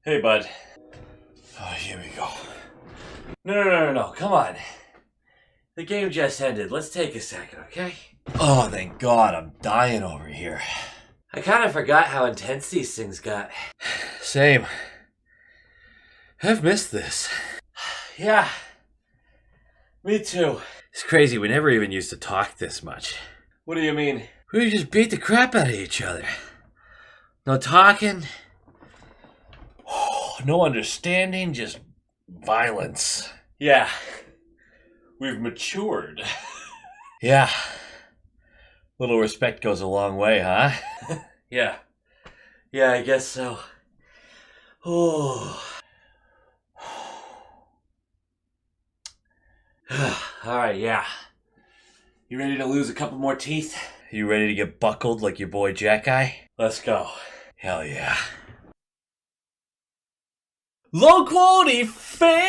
Hey, bud. Oh, here we go. No. Come on. The game just ended. Let's take a second, okay? Oh, thank God. I'm dying over here. I kind of forgot how intense these things got. Same. I've missed this. Yeah. Me too. It's crazy. We never even used to talk this much. What do you mean? We just beat the crap out of each other. No talking. No understanding, just violence. Yeah. We've matured. Yeah. Little respect goes a long way, huh? Yeah. Yeah, I guess so. Oh. Alright, yeah. You ready to lose a couple more teeth? You ready to get buckled like your boy Jack-Eye? Let's go. Hell yeah. Low quality fans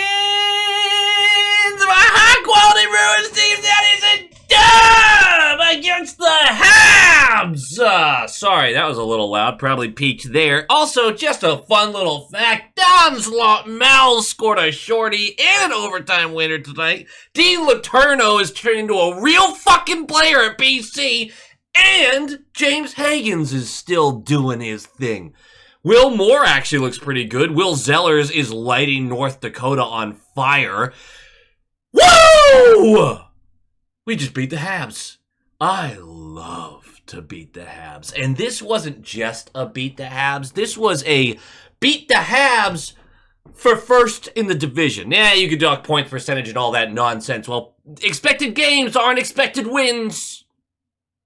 of a high quality Bruins team that is a dub against the Habs. Sorry, that was a little loud. Probably peaked there. Also, just a fun little fact. Don Mel scored a shorty and an overtime winner tonight. Dean Letourneau is turned into a real fucking player at BC. And James Higgins is still doing his thing. Will Moore actually looks pretty good. Will Zellers is lighting North Dakota on fire. Woo! We just beat the Habs. I love to beat the Habs. And this wasn't just a beat the Habs. This was a beat the Habs for first in the division. Yeah, you could talk point percentage and all that nonsense. Well, expected games aren't expected wins.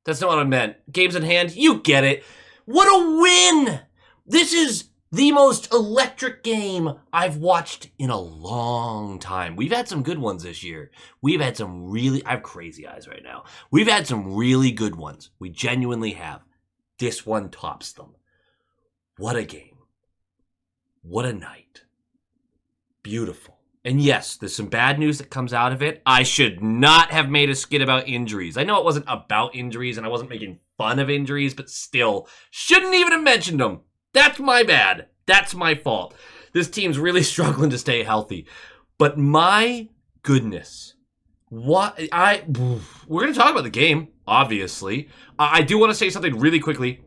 That's not what I meant. Games in hand, you get it. What a win! This is the most electric game I've watched in a long time. We've had some good ones this year. We've had some really... I have crazy eyes right now. We've had some really good ones. We genuinely have. This one tops them. What a game. What a night. Beautiful. And yes, there's some bad news that comes out of it. I should not have made a skit about injuries. I know it wasn't about injuries and I wasn't making fun of injuries, but still, shouldn't even have mentioned them. That's my bad. That's my fault. This team's really struggling to stay healthy. But my goodness. We're going to talk about the game, obviously. I do want to say something really quickly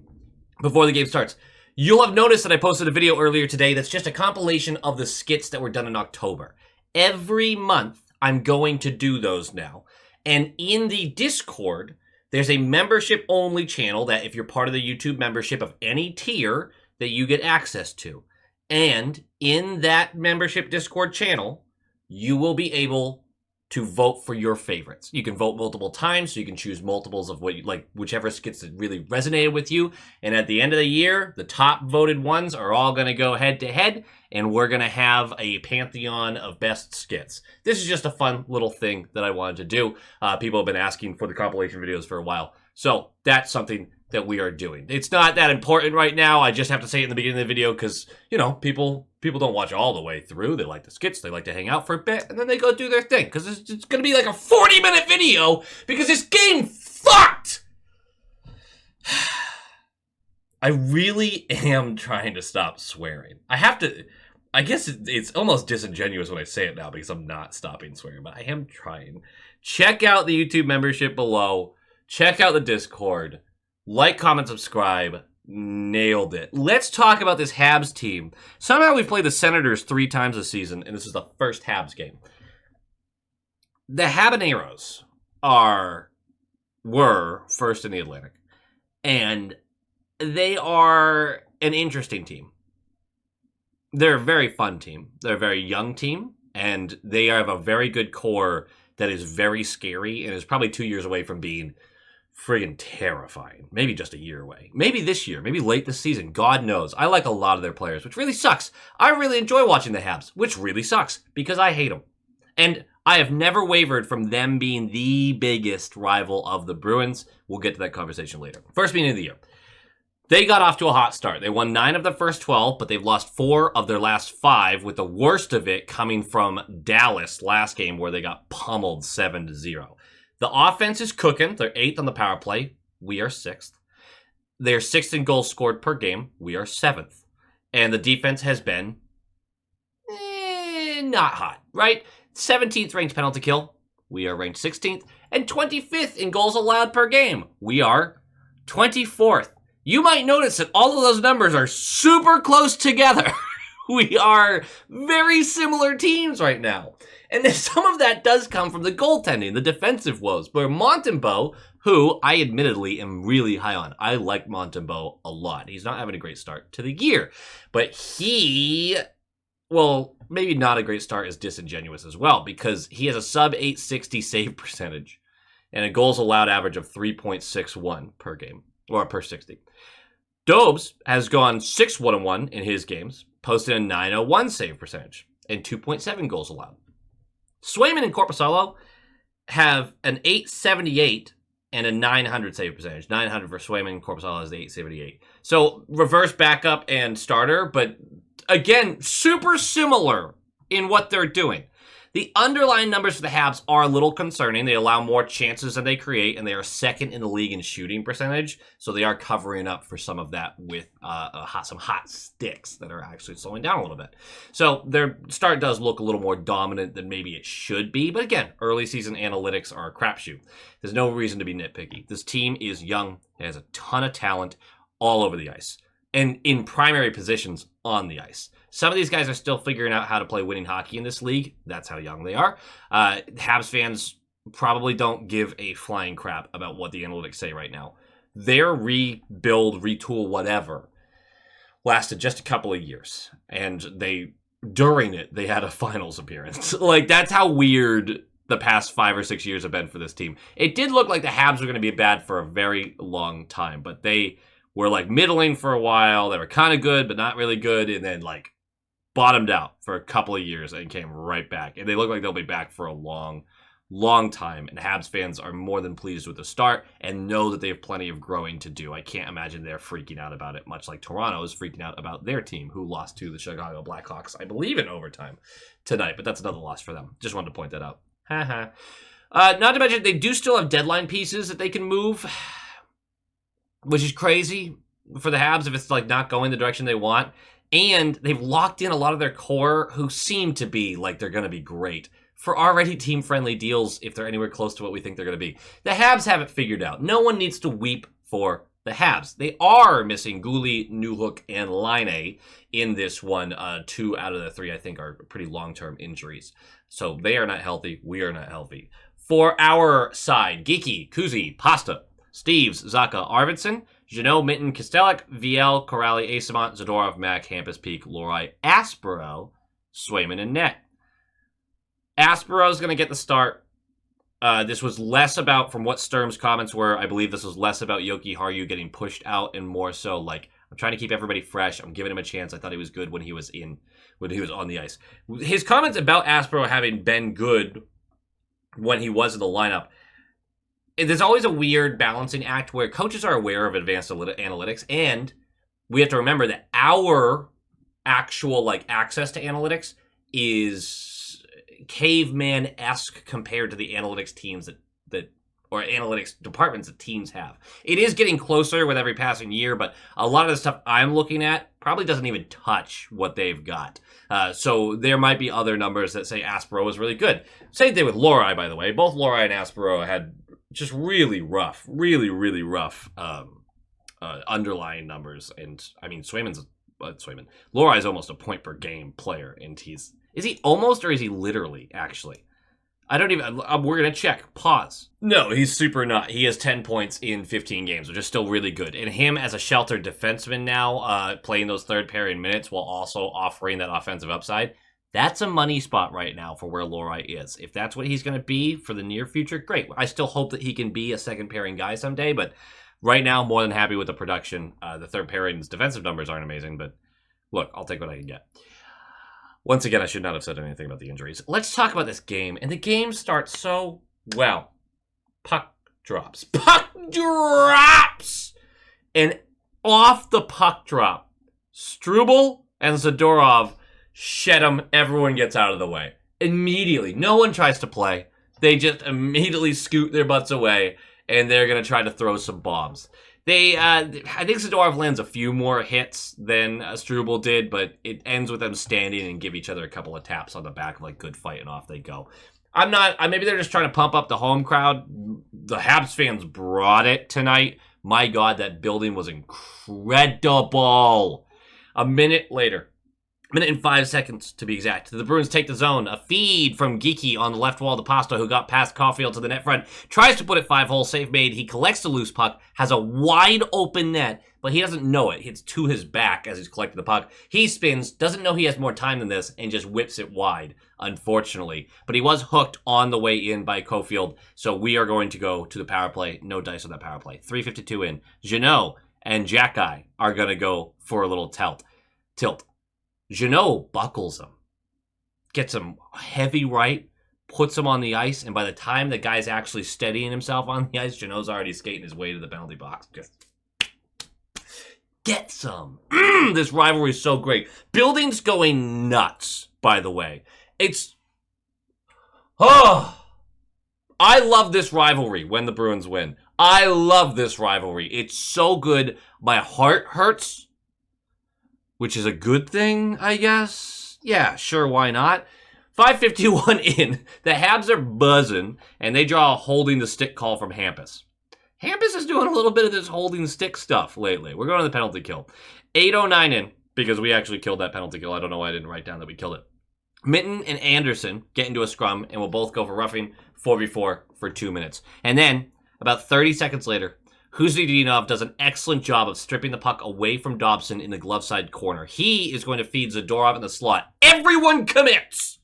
before the game starts. You'll have noticed that I posted a video earlier today that's just a compilation of the skits that were done in October. Every month, I'm going to do those now. And in the Discord, there's a membership-only channel that if you're part of the YouTube membership of any tier, that you get access to. And in that membership Discord channel, you will be able to vote for your favorites. You can vote multiple times, so you can choose multiples of what you like, whichever skits that really resonated with you. And at the end of the year, the top voted ones are all going to go head to head, and we're going to have a pantheon of best skits. This is just a fun little thing that I wanted to do. People have been asking for the compilation videos for a while. So that's something that we are doing. It's not that important right now. I just have to say it in the beginning of the video because, you know, people don't watch all the way through. They like the skits. They like to hang out for a bit, and then they go do their thing because it's going to be like a 40-minute video because this game fucked! I really am trying to stop swearing. I have to... I guess it's almost disingenuous when I say it now because I'm not stopping swearing, but I am trying. Check out the YouTube membership below. Check out the Discord. Like, comment, subscribe. Nailed it. Let's talk about this Habs team. Somehow we've played the Senators 3 times this season, and this is the first Habs game. The Habaneros were first in the Atlantic, and they are an interesting team. They're a very fun team. They're a very young team, and they have a very good core that is very scary and is probably 2 years away from being friggin' terrifying. Maybe just a year away. Maybe this year. Maybe late this season. God knows. I like a lot of their players, which really sucks. I really enjoy watching the Habs, which really sucks because I hate them. And I have never wavered from them being the biggest rival of the Bruins. We'll get to that conversation later. First meeting of the year. They got off to a hot start. They won 9 of the first 12, but they've lost 4 of their last 5, with the worst of it coming from Dallas last game where they got pummeled 7-0. The offense is cooking. They're 8th on the power play. We are 6th. They're 6th in goals scored per game. We are 7th. And the defense has been not hot, right? 17th ranked penalty kill. We are ranked 16th. And 25th in goals allowed per game. We are 24th. You might notice that all of those numbers are super close together. We are very similar teams right now. And then some of that does come from the goaltending, the defensive woes, where Montembeault, who I admittedly am really high on. I like Montembeault a lot. He's not having a great start to the year. But maybe not a great start is disingenuous as well, because he has a sub 860 save percentage and a goals allowed average of 3.61 per game, or per 60. Dobes has gone 6-1-1 in his games, posted a 901 save percentage and 2.7 goals allowed. Swayman and Korpisalo have an 878 and a 900 save percentage. 900 for Swayman, Korpisalo has the 878. So reverse backup and starter, but again, super similar in what they're doing. The underlying numbers for the Habs are a little concerning. They allow more chances than they create, and they are second in the league in shooting percentage. So they are covering up for some of that with some hot sticks that are actually slowing down a little bit. So their start does look a little more dominant than maybe it should be. But again, early season analytics are a crapshoot. There's no reason to be nitpicky. This team is young. It has a ton of talent all over the ice and in primary positions on the ice. Some of these guys are still figuring out how to play winning hockey in this league. That's how young they are. Habs fans probably don't give a flying crap about what the analytics say right now. Their rebuild, retool, whatever, lasted just a couple of years. And during it, they had a finals appearance. Like, that's how weird the past 5 or 6 years have been for this team. It did look like the Habs were going to be bad for a very long time, but they were like middling for a while. They were kind of good, but not really good. And then like bottomed out for a couple of years and came right back. And they look like they'll be back for a long, long time. And Habs fans are more than pleased with the start and know that they have plenty of growing to do. I can't imagine they're freaking out about it, much like Toronto is freaking out about their team, who lost to the Chicago Blackhawks, I believe, in overtime tonight. But that's another loss for them. Just wanted to point that out. Not to mention, they do still have deadline pieces that they can move, which is crazy for the Habs if it's like not going the direction they want. And they've locked in a lot of their core who seem to be like they're going to be great for already team-friendly deals if they're anywhere close to what we think they're going to be. The Habs have it figured out. No one needs to weep for the Habs. They are missing Goulet, Newhook, and Laine in this one. 2 out of the 3, I think, are pretty long-term injuries. So they are not healthy. We are not healthy. For our side, Geeky, Kuzi, Pasta, Steves, Zaka, Arvidsson, Jeannot, Minton, Kostelek, VL, Corrali, Asamont, Zadorov, Mack, Hampus, Peak, Lohrei, Aspero, Swayman, and Net. Aspero's going to get the start. This was less about, from what Sturm's comments were, I believe this was less about Yoki Haru getting pushed out and more so like, I'm trying to keep everybody fresh. I'm giving him a chance. I thought he was good when he was on the ice. His comments about Aspero having been good when he was in the lineup, there's always a weird balancing act where coaches are aware of advanced analytics, and we have to remember that our actual like access to analytics is caveman-esque compared to the analytics teams that or analytics departments that teams have. It is getting closer with every passing year, but a lot of the stuff I'm looking at probably doesn't even touch what they've got. So there might be other numbers that say Aspero was really good. Same thing with Lohrei, by the way. Both Lohrei and Aspero had just really rough underlying numbers. And I mean, Lohrei is almost a point per game player, and is he almost, or is he literally actually? I don't even, we're going to check. Pause. No, he's super not. He has 10 points in 15 games, which is still really good. And him as a sheltered defenseman now, playing those third pairing minutes while also offering that offensive upside, that's a money spot right now for where Lohrei is. If that's what he's going to be for the near future, great. I still hope that he can be a second pairing guy someday, but right now, more than happy with the production. The third pairing's defensive numbers aren't amazing, but look, I'll take what I can get. Once again, I should not have said anything about the injuries. Let's talk about this game. And the game starts so well. Puck drops. Puck drops! And off the puck drop, Struble and Zadorov shed him. Everyone gets out of the way. Immediately. No one tries to play. They just immediately scoot their butts away, and they're going to try to throw some bombs. I think Zadorov lands a few more hits than Struble did, but it ends with them standing and give each other a couple of taps on the back of like good fight, and off they go. Maybe they're just trying to pump up the home crowd. The Habs fans brought it tonight. My God, that building was incredible. A minute and 5 seconds to be exact, the Bruins take the zone. A feed from Geeky on the left wall to Pasta, who got past Caulfield to the net front. Tries to put it 5-hole, save made. He collects the loose puck, has a wide open net, but he doesn't know it. It's to his back as he's collecting the puck. He spins, doesn't know he has more time than this, and just whips it wide, unfortunately. But he was hooked on the way in by Caulfield, so we are going to go to the power play. No dice on that power play. 3:52 in. Jeannot and Jack-Eye are going to go for a little tilt. Jeannot buckles him, gets him heavy right, puts him on the ice, and by the time the guy's actually steadying himself on the ice, Jeannot's already skating his way to the penalty box. Just get some. This rivalry is so great. Building's going nuts, by the way. I love this rivalry when the Bruins win. I love this rivalry. It's so good. My heart hurts. Which is a good thing, I guess. Yeah, sure, why not? 5:51 in. The Habs are buzzing, and they draw a holding the stick call from Hampus. Hampus is doing a little bit of this holding the stick stuff lately. We're going to the penalty kill. 8:09 in, because we actually killed that penalty kill. I don't know why I didn't write down that we killed it. Mitten and Anderson get into a scrum, and we'll both go for roughing 4v4 for 2 minutes. And then, about 30 seconds later, Huzdinov does an excellent job of stripping the puck away from Dobson in the glove side corner. He is going to feed Zadorov in the slot. Everyone commits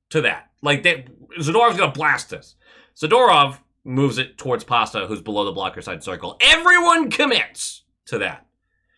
to that. Zadorov's going to blast this. Zadorov moves it towards Pasta, who's below the blocker side circle. Everyone commits to that.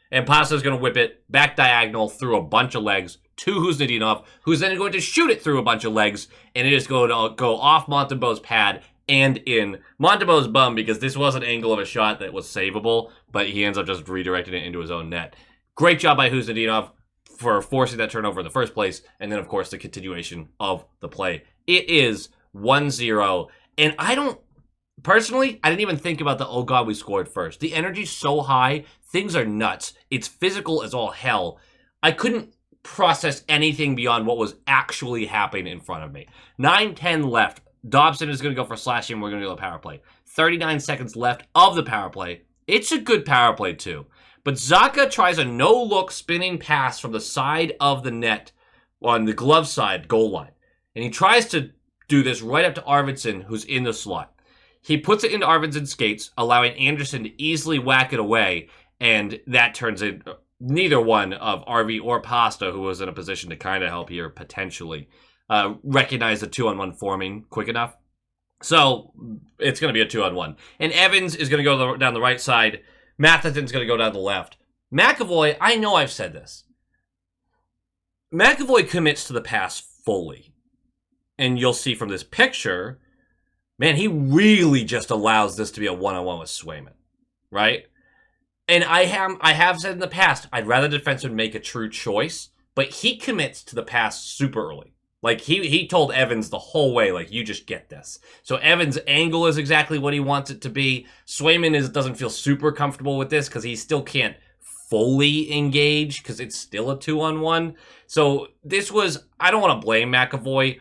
And Pasta's going to whip it back diagonal through a bunch of legs to Huzdinov, who's then going to shoot it through a bunch of legs, and it is going to go off Montembeault's pad and in Montembeault's bum, because this was an angle of a shot that was savable, but he ends up just redirecting it into his own net. Great job by Huzdinov for forcing that turnover in the first place, and then, of course, the continuation of the play. It is 1-0, and I didn't even think about the, oh God, we scored first. The energy's so high, things are nuts. It's physical as all hell. I couldn't process anything beyond what was actually happening in front of me. 9:10 left. Dobson is going to go for slashing. We're going to go to the power play. 39 seconds left of the power play. It's a good power play, too. But Zacha tries a no-look spinning pass from the side of the net on the glove side goal line. And he tries to do this right up to Arvidsson, who's in the slot. He puts it into Arvidsson's skates, allowing Anderson to easily whack it away. And that turns in neither one of RV or Pasta, who was in a position to kind of help here, potentially. Recognize the 2-on-1 forming quick enough. So it's going to be a 2-on-1. And Evans is going to go down the right side. Matheson's going to go down the left. McAvoy, I know I've said this. McAvoy commits to the pass fully. And you'll see from this picture, man, he really just allows this to be a 1-on-1 with Swayman. Right? And I have said in the past, I'd rather the defenseman make a true choice. But he commits to the pass super early. Like, he told Evans the whole way, like, you just get this. So Evans' angle is exactly what he wants it to be. Swayman doesn't feel super comfortable with this because he still can't fully engage because it's still a 2-on-1. So this was, I don't want to blame McAvoy.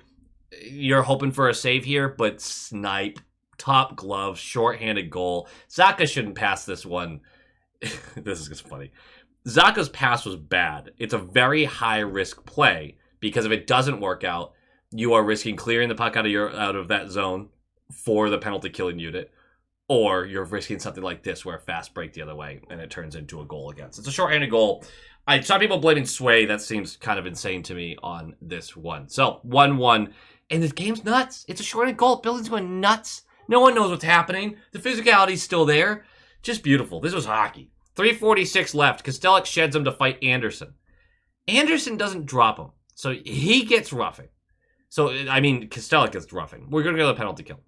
You're hoping for a save here, but snipe, top glove, shorthanded goal. Zacha shouldn't pass this one. This is just funny. Zacha's pass was bad. It's a very high-risk play. Because if it doesn't work out, you are risking clearing the puck out of that zone for the penalty killing unit, or you're risking something like this where a fast break the other way and it turns into a goal against. It's a shorthanded goal. I saw people blaming Sway. That seems kind of insane to me on this one. So 1-1, and this game's nuts. It's a shorthanded goal. Building's going nuts. No one knows what's happening. The physicality's still there. Just beautiful. This was hockey. 3:46 left. Kostelic sheds him to fight Anderson. Anderson doesn't drop him. So he gets roughing. Kostelic gets roughing. We're going to go to the penalty kill.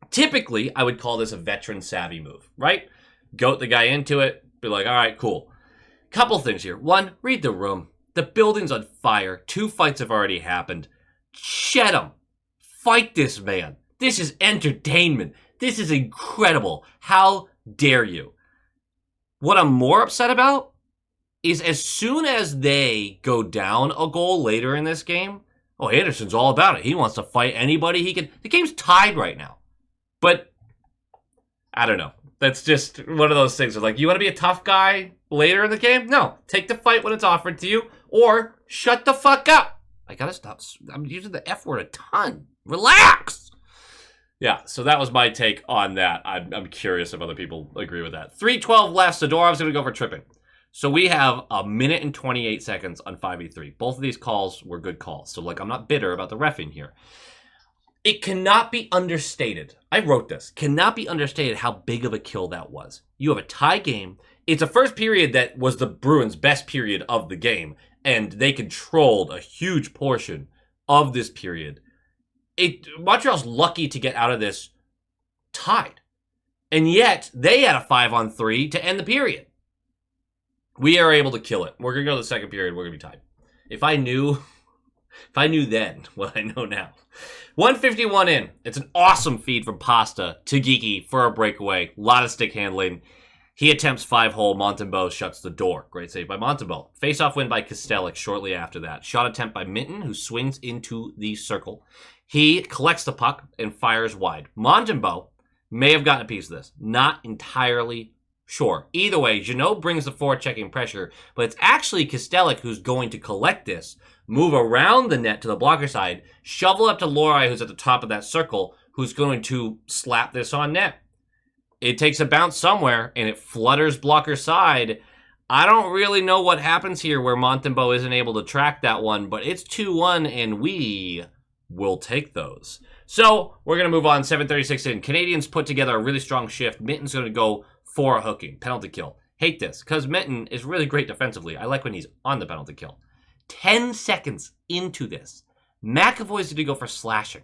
Typically, I would call this a veteran savvy move, right? Goat the guy into it. Be like, all right, cool. Couple things here. One, read the room. The building's on fire. 2 fights have already happened. Shed him. Fight this man. This is entertainment. This is incredible. How dare you? What I'm more upset about is as soon as they go down a goal later in this game, oh, Anderson's all about it. He wants to fight anybody he can. The game's tied right now. But I don't know. That's just one of those things of like, you want to be a tough guy later in the game? No. Take the fight when it's offered to you, or shut the fuck up. I gotta stop. I'm using the F word a ton. Relax. Yeah, so that was my take on that. I'm curious if other people agree with that. 3:12 left. Zadorov's going to go for tripping. So we have a minute and 28 seconds on 5v3. Both of these calls were good calls. So, like, I'm not bitter about the reffing here. It cannot be understated. I wrote this. Cannot be understated how big of a kill that was. You have a tie game. It's a first period that was the Bruins' best period of the game, and they controlled a huge portion of this period. Montreal's lucky to get out of this tied. And yet, they had a 5-on-3 to end the period. We are able to kill it. We're going to go to the second period. We're going to be tied. If I knew then what I know now. 151 in. It's an awesome feed from Pasta to Geeky for a breakaway. A lot of stick handling. He attempts 5-hole. Montembeault shuts the door. Great save by Montembeault. Face-off win by Kostelic shortly after that. Shot attempt by Minton, who swings into the circle. He collects the puck and fires wide. Montembeault may have gotten a piece of this. Not entirely sure. Either way, Jeannot brings the forechecking pressure, but it's actually Kostelic who's going to collect this, move around the net to the blocker side, shovel up to Lohrei, who's at the top of that circle, who's going to slap this on net. It takes a bounce somewhere, and it flutters blocker side. I don't really know what happens here where Montembeault isn't able to track that one, but it's 2-1, and we will take those. So we're going to move on. 7:36 in. Canadians put together a really strong shift. Minton's going to go for a hooking. Penalty kill. Hate this, because Minton is really great defensively. I like when he's on the penalty kill. 10 seconds into this, McAvoy's going to go for slashing,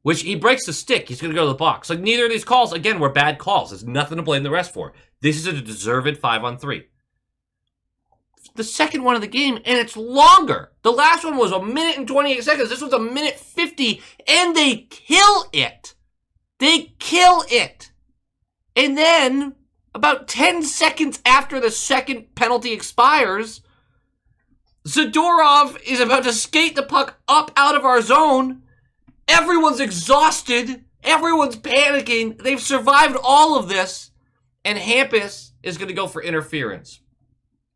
which he breaks the stick. He's going to go to the box. Like, neither of these calls, again, were bad calls. There's nothing to blame the rest for. This is a deserved 5-on-3. The second one of the game, and it's longer. The last one was a minute and 28 seconds. This was a minute 50, and they kill it. They kill it. And then, about 10 seconds after the second penalty expires, Zadorov is about to skate the puck up out of our zone. Everyone's exhausted. Everyone's panicking. They've survived all of this. And Hampus is going to go for interference.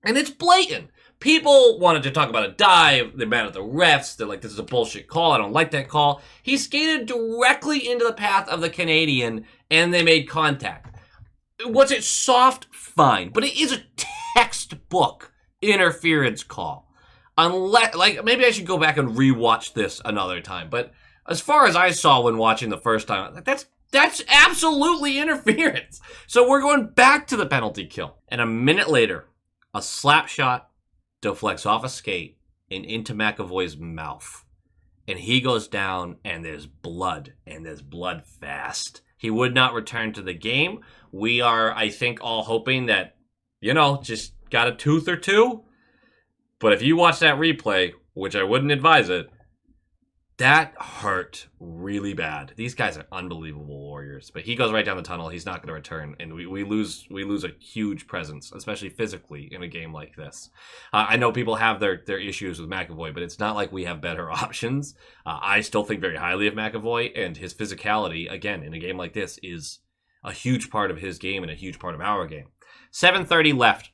And it's blatant. People wanted to talk about a dive. They're mad at the refs. They're like, this is a bullshit call. I don't like that call. He skated directly into the path of the Canadian, and they made contact. Was it soft? Fine. But it is a textbook interference call. Unless, like, maybe I should go back and rewatch this another time. But as far as I saw when watching the first time, that's absolutely interference. So we're going back to the penalty kill. And a minute later, a slap shot deflects off a skate and into McAvoy's mouth. And he goes down, and there's blood fast. He would not return to the game. We are, I think, all hoping that, just got a tooth or two. But if you watch that replay, which I wouldn't advise it, that hurt really bad. These guys are unbelievable warriors. But he goes right down the tunnel. He's not going to return, and we lose a huge presence, especially physically, in a game like this. I know people have their issues with McAvoy, but it's not like we have better options. I still think very highly of McAvoy, and his physicality, again, in a game like this, is a huge part of his game and a huge part of our game. 7:30 left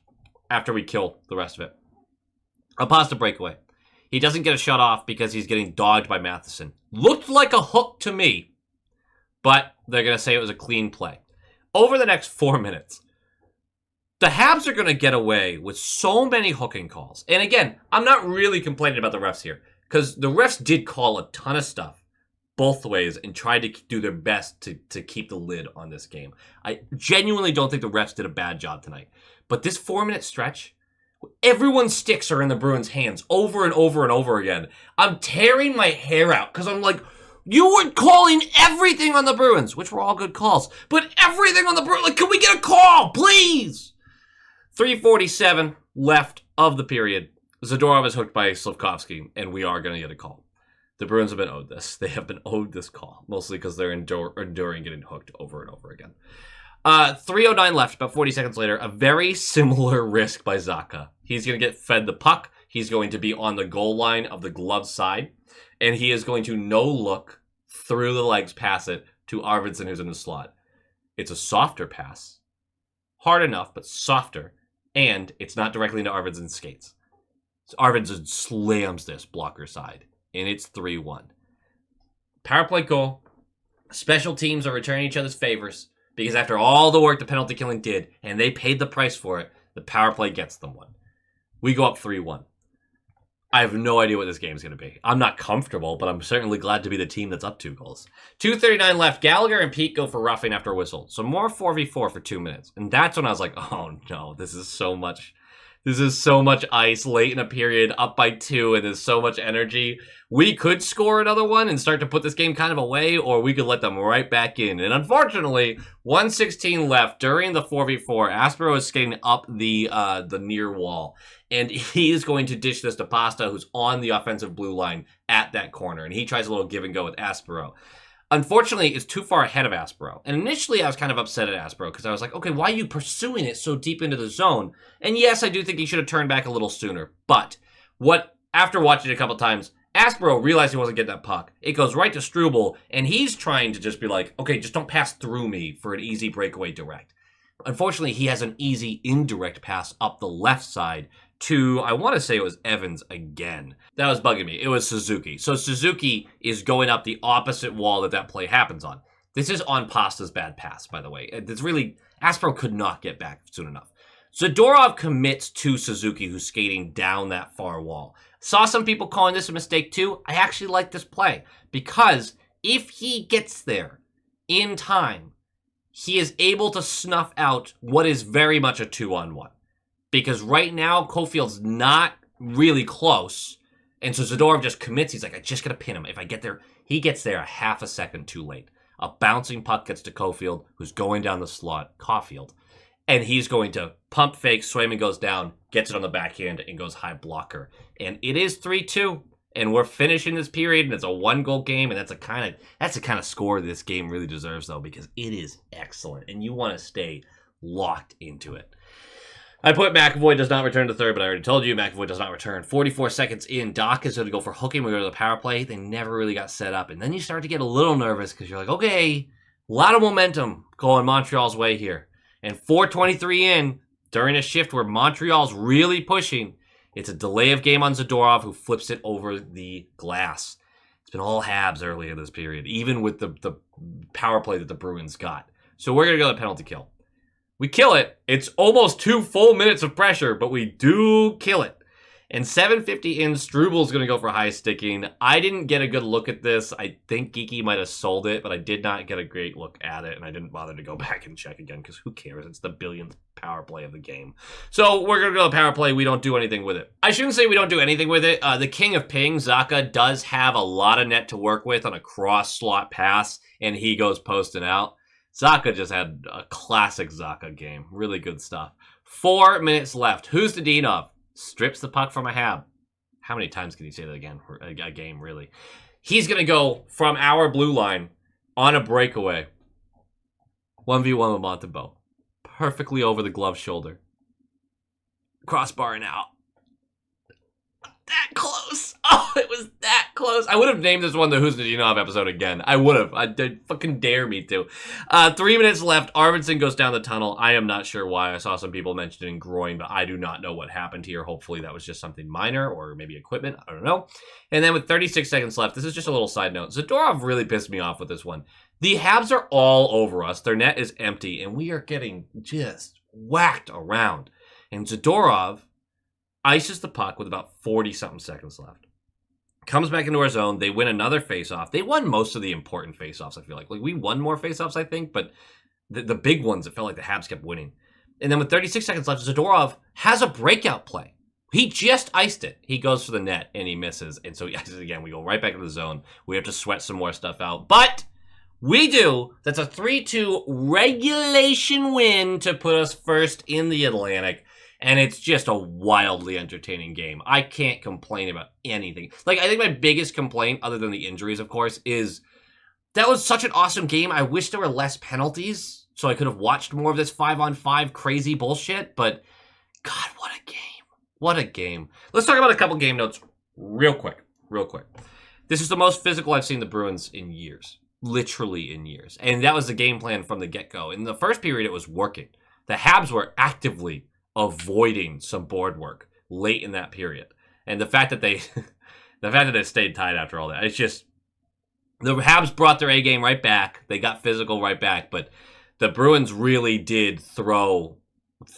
after we kill the rest of it. A Pasta breakaway. He doesn't get a shut off because he's getting dodged by Matheson. Looked like a hook to me, but they're going to say it was a clean play. Over the next 4 minutes, the Habs are going to get away with so many hooking calls. And again, I'm not really complaining about the refs here, because the refs did call a ton of stuff both ways and tried to do their best to keep the lid on this game. I genuinely don't think the refs did a bad job tonight. But this 4-minute stretch, everyone's sticks are in the Bruins' hands over and over and over again. I'm tearing my hair out because I'm like, you were calling everything on the Bruins, which were all good calls, but everything on the Bruins, like, can we get a call, please? 3:47 left of the period. Zadorov is hooked by Slafkovsky, and we are going to get a call. The Bruins have been owed this. They have been owed this call, mostly because they're enduring getting hooked over and over again. 3:09 left, about 40 seconds later. A very similar risk by Zacha. He's going to get fed the puck. He's going to be on the goal line of the glove side. And he is going to no-look through the legs, pass it to Arvidsson, who's in the slot. It's a softer pass. Hard enough, but softer. And it's not directly into Arvidsson's skates. So Arvidsson slams this blocker side. And it's 3-1. Power play goal. Special teams are returning each other's favors. Because after all the work the penalty killing did, and they paid the price for it, the power play gets them one. We go up 3-1. I have no idea what this game is going to be. I'm not comfortable, but I'm certainly glad to be the team that's up 2 goals. 2:39 left. Gallagher and Pete go for roughing after a whistle. So more 4v4 for 2 minutes. And that's when I was like, oh no, this is so much ice late in a period, up by 2, and there's so much energy. We could score another one and start to put this game kind of away, or we could let them right back in. And unfortunately, 1:16 left during the 4v4. Aspero is skating up the near wall, and he is going to dish this to Pasta, who's on the offensive blue line at that corner, and he tries a little give and go with Aspero. Unfortunately, it's too far ahead of Aspero. And initially, I was kind of upset at Aspero because I was like, okay, why are you pursuing it so deep into the zone? And yes, I do think he should have turned back a little sooner. But after watching it a couple times, Aspero realized he wasn't getting that puck. It goes right to Struble, and he's trying to just be like, okay, just don't pass through me for an easy breakaway direct. Unfortunately, he has an easy indirect pass up the left side to, I want to say it was Evans again. That was bugging me. It was Suzuki. So Suzuki is going up the opposite wall that play happens on. This is on Pasta's bad pass, by the way. It's really, Aspero could not get back soon enough. Zadorov commits to Suzuki, who's skating down that far wall. Saw some people calling this a mistake too. I actually like this play because if he gets there in time, he is able to snuff out what is very much a 2-on-1. Because right now, Cofield's not really close. And so Zadorov just commits. He's like, I just got to pin him. If I get there, he gets there a half a second too late. A bouncing puck gets to Cofield, who's going down the slot, Caulfield. And he's going to pump fake. Swayman goes down, gets it on the backhand, and goes high blocker. And it is 3-2. And we're finishing this period, and it's a 1-goal game. And that's the kind of score this game really deserves, though, because it is excellent. And you want to stay locked into it. I put McAvoy does not return to third, but I already told you McAvoy does not return. 44 seconds in, Doc is going to go for hooking. We go to the power play. They never really got set up. And then you start to get a little nervous because you're like, okay, a lot of momentum going Montreal's way here. And 4:23 in, during a shift where Montreal's really pushing, it's a delay of game on Zadorov, who flips it over the glass. It's been all Habs early in this period, even with the power play that the Bruins got. So we're going to go to penalty kill. We kill it. It's almost 2 full minutes of pressure, but we do kill it. And 7:50 in, Struble's going to go for high sticking. I didn't get a good look at this. I think Geeky might have sold it, but I did not get a great look at it, and I didn't bother to go back and check again because who cares? It's the billionth power play of the game. So we're going to go to power play. We don't do anything with it. I shouldn't say we don't do anything with it. The king of ping, Zacha, does have a lot of net to work with on a cross-slot pass, and he goes posting out. Zacha just had a classic Zacha game. Really good stuff. 4 minutes left. Huzdinov strips the puck from a Hab. How many times can you say that again? A game, really. He's going to go from our blue line on a breakaway. 1v1 with Montembeault. Perfectly over the glove shoulder. Crossbar and out. That close. Oh, it was that close. I would have named this one the Huzdinov episode again. I would have. I did fucking dare me to. 3 minutes left. Arvidsson goes down the tunnel. I am not sure why. I saw some people mentioning groin, but I do not know what happened here. Hopefully that was just something minor or maybe equipment. I don't know. And then with 36 seconds left, this is just a little side note. Zadorov really pissed me off with this one. The Habs are all over us. Their net is empty, and we are getting just whacked around. And Zadorov ices the puck with about 40-something seconds left. Comes back into our zone. They win another face-off. They won most of the important face-offs, I feel like. We won more face-offs, I think, but the big ones, it felt like the Habs kept winning. And then with 36 seconds left, Zadorov has a breakout play. He just iced it. He goes for the net, and he misses. And so he ices it again. We go right back into the zone. We have to sweat some more stuff out. But we do. That's a 3-2 regulation win to put us first in the Atlantic. And it's just a wildly entertaining game. I can't complain about anything. I think my biggest complaint, other than the injuries, of course, is that was such an awesome game. I wish there were less penalties so I could have watched more of this 5-on-5 crazy bullshit, but God, what a game. What a game. Let's talk about a couple game notes real quick. This is the most physical I've seen the Bruins in years. Literally in years. And that was the game plan from the get-go. In the first period, it was working. The Habs were actively avoiding some board work late in that period. And the fact that they stayed tied after all that, it's just, the Habs brought their A game right back. They got physical right back, but the Bruins really did throw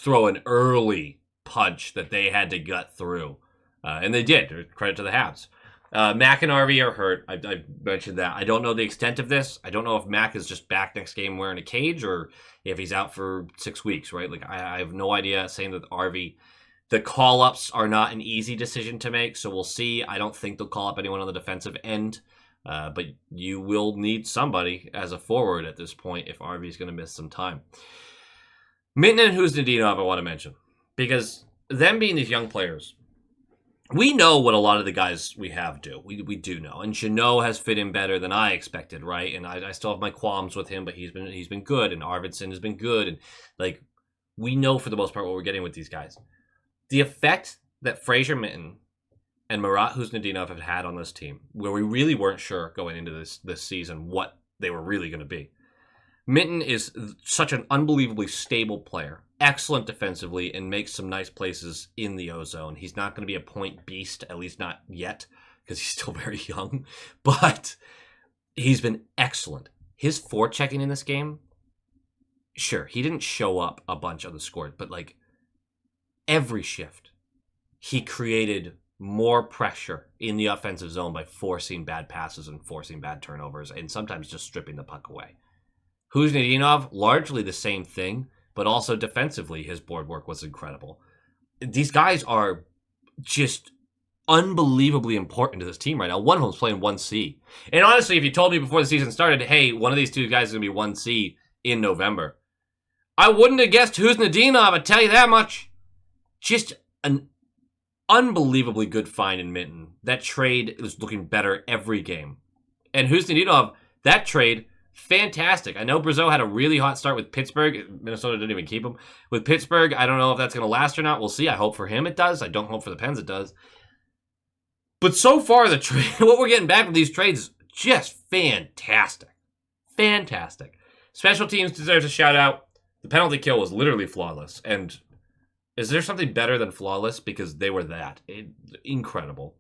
an early punch that they had to gut through. And they did. Credit to the Habs. Mac and RV are hurt. I mentioned that. I don't know the extent of this. I don't know if Mac is just back next game wearing a cage or if he's out for 6 weeks, right? Like, I have no idea. Saying that RV, the call-ups are not an easy decision to make, so we'll see. I don't think they'll call up anyone on the defensive end, but you will need somebody as a forward at this point if RV is going to miss some time. Minten and Huznadinov I want to mention, because them being these young players, we know what a lot of the guys we have do. We do know. And Jeannot has fit in better than I expected, right? And I still have my qualms with him, but he's been good, and Arvidsson has been good. And, like, we know for the most part what we're getting with these guys. The effect that Fraser Minten and Marat Huznadinov have had on this team, where we really weren't sure going into this season what they were really going to be. Minten is such an unbelievably stable player. Excellent defensively and makes some nice places in the O-zone. He's not going to be a point beast, at least not yet, because he's still very young. But he's been excellent. His forechecking in this game, sure, he didn't show up a bunch on the score, but like every shift, he created more pressure in the offensive zone by forcing bad passes and forcing bad turnovers and sometimes just stripping the puck away. Huznadinov, largely the same thing, but also defensively, his board work was incredible. These guys are just unbelievably important to this team right now. One of them's playing 1C. And honestly, if you told me before the season started, hey, one of these two guys is going to be 1C in November, I wouldn't have guessed Huznadinov, I tell you that much. Just an unbelievably good find in Minten. That trade is looking better every game. And Huznadinov, that trade, fantastic. I know Brazeau had a really hot start with Pittsburgh. Minnesota didn't even keep him. With Pittsburgh, I don't know if that's going to last or not. We'll see. I hope for him it does. I don't hope for the Pens it does. But so far, the trade, what we're getting back with these trades is just fantastic. Fantastic. Special teams deserves a shout out. The penalty kill was literally flawless. And is there something better than flawless? Because they were that. Incredible.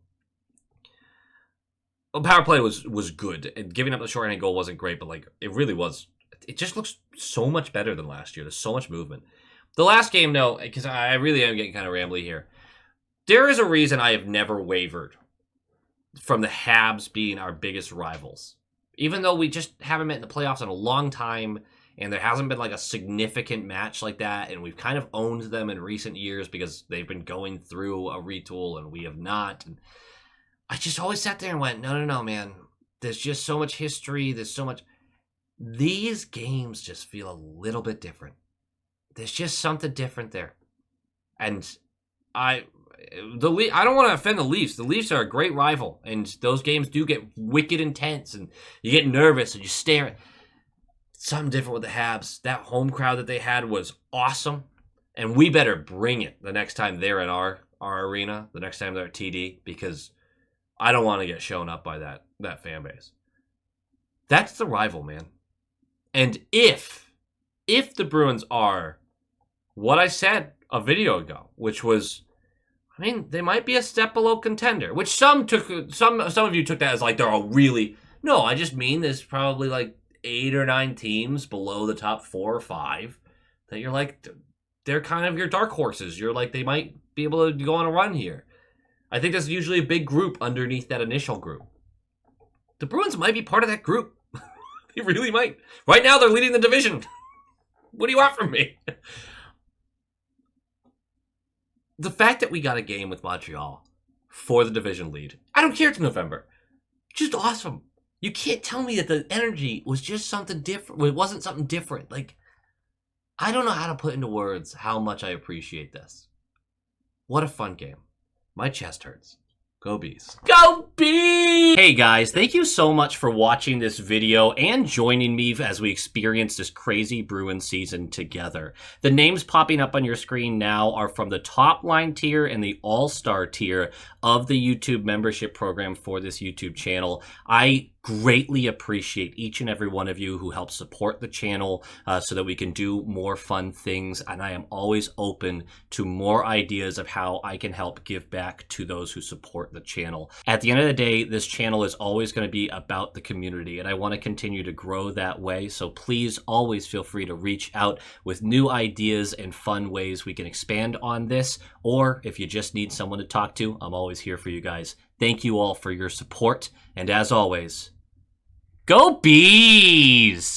Power play was good, and giving up the shorthanded goal wasn't great, but like it really was. It just looks so much better than last year. There's so much movement. The last game, though, because I really am getting kind of rambly here. There is a reason I have never wavered from the Habs being our biggest rivals, even though we just haven't met in the playoffs in a long time, and there hasn't been like a significant match like that, and we've kind of owned them in recent years because they've been going through a retool and we have not. And I just always sat there and went, no, man. There's just so much history. There's so much. These games just feel a little bit different. There's just something different there. And I don't want to offend the Leafs. The Leafs are a great rival, and those games do get wicked intense, and you get nervous, and you stare at something different with the Habs. That home crowd that they had was awesome, and we better bring it the next time they're in our arena, the next time they're at TD, because I don't want to get shown up by that fan base. That's the rival, man. And if the Bruins are what I said a video ago, which was, I mean, they might be a step below contender, which some of you took that as like they're a really, no, I just mean there's probably like 8 or 9 teams below the top 4 or 5 that you're like, they're kind of your dark horses. You're like, they might be able to go on a run here. I think that's usually a big group underneath that initial group. The Bruins might be part of that group. They really might. Right now, they're leading the division. What do you want from me? The fact that we got a game with Montreal for the division lead, I don't care, it's November. Just awesome. You can't tell me that the energy was just something different. It wasn't something different. Like, I don't know how to put into words how much I appreciate this. What a fun game. My chest hurts. Go Bees. Go Bees! Hey, Hey guys, thank you so much for watching this video and joining me as we experience this crazy Bruins season together. The names popping up on your screen now are from the top line tier and the all-star tier of the YouTube membership program for this YouTube channel. I greatly appreciate each and every one of you who help support the channel so that we can do more fun things, and I am always open to more ideas of how I can help give back to those who support the channel. At the end of the day, this channel is always going to be about the community, and I want to continue to grow that way, so please always feel free to reach out with new ideas and fun ways we can expand on this, or if you just need someone to talk to, I'm always here for you guys. Thank you all for your support, and as always, go Bees!